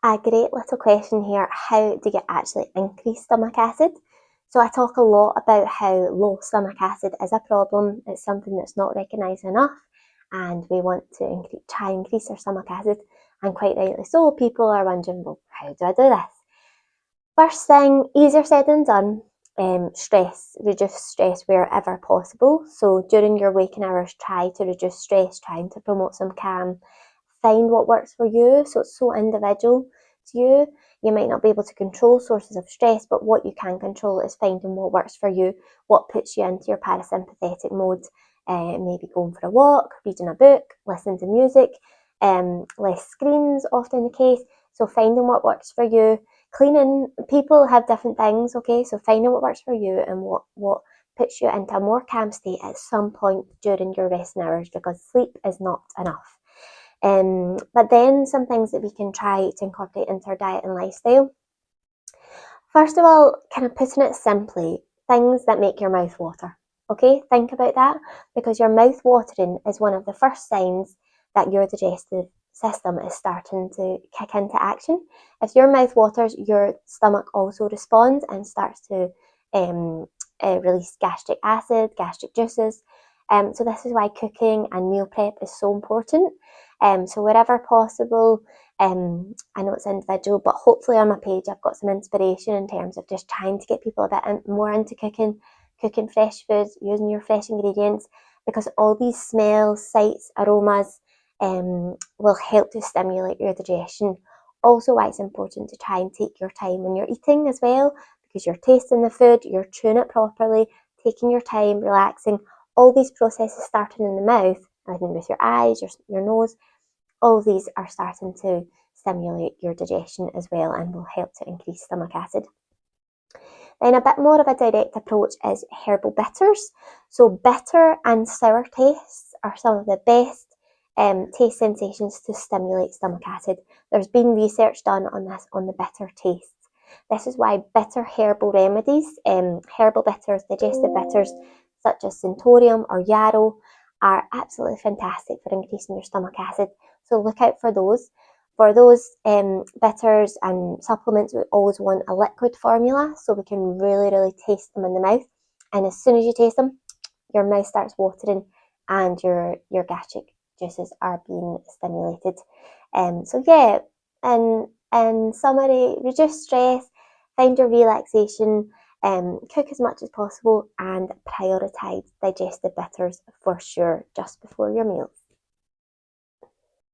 A great little question here. How do you actually increase stomach acid? So I talk a lot about how low stomach acid is a problem. It's something that's not recognised enough, and we want to try and increase our stomach acid. And quite rightly so, people are wondering, well, how do I do this? First thing, easier said than done. Stress. Reduce stress wherever possible. So during your waking hours, try to reduce stress, trying to promote some calm. Find what works for you. So it's so individual to you. You might not be able to control sources of stress, but what you can control is finding what works for you, what puts you into your parasympathetic mode. Maybe going for a walk, reading a book, listening to music, less screens, often the case. So finding what works for you. Cleaning, people have different things, okay? So finding what works for you and what puts you into a more calm state at some point during your resting hours, because sleep is not enough. But then some things that we can try to incorporate into our diet and lifestyle. First of all, kind of putting it simply, things that make your mouth water. Okay, think about that, because your mouth watering is one of the first signs that your digestive system is starting to kick into action. If your mouth waters, your stomach also responds and starts to release gastric acid, gastric juices. So this is why cooking and meal prep is so important. So wherever possible, I know it's individual, but hopefully on my page I've got some inspiration in terms of just trying to get people a bit more into cooking fresh foods, using your fresh ingredients, because all these smells, sights, aromas will help to stimulate your digestion. Also, why it's important to try and take your time when you're eating as well, because you're tasting the food, you're chewing it properly, taking your time, relaxing. All these processes starting in the mouth, and with your eyes, your nose, all these are starting to stimulate your digestion as well and will help to increase stomach acid. Then a bit more of a direct approach is herbal bitters. So bitter and sour tastes are some of the best taste sensations to stimulate stomach acid. There's been research done on this, on the bitter tastes. This is why bitter herbal remedies, herbal bitters, digestive bitters, such as centurium or yarrow, are absolutely fantastic for increasing your stomach acid. So look out for those. For those bitters and supplements, we always want a liquid formula so we can really, really taste them in the mouth. And as soon as you taste them, your mouth starts watering and your gastric juices are being stimulated. So yeah, in summary, reduce stress, find your relaxation, cook as much as possible, and prioritise digestive bitters for sure just before your meals.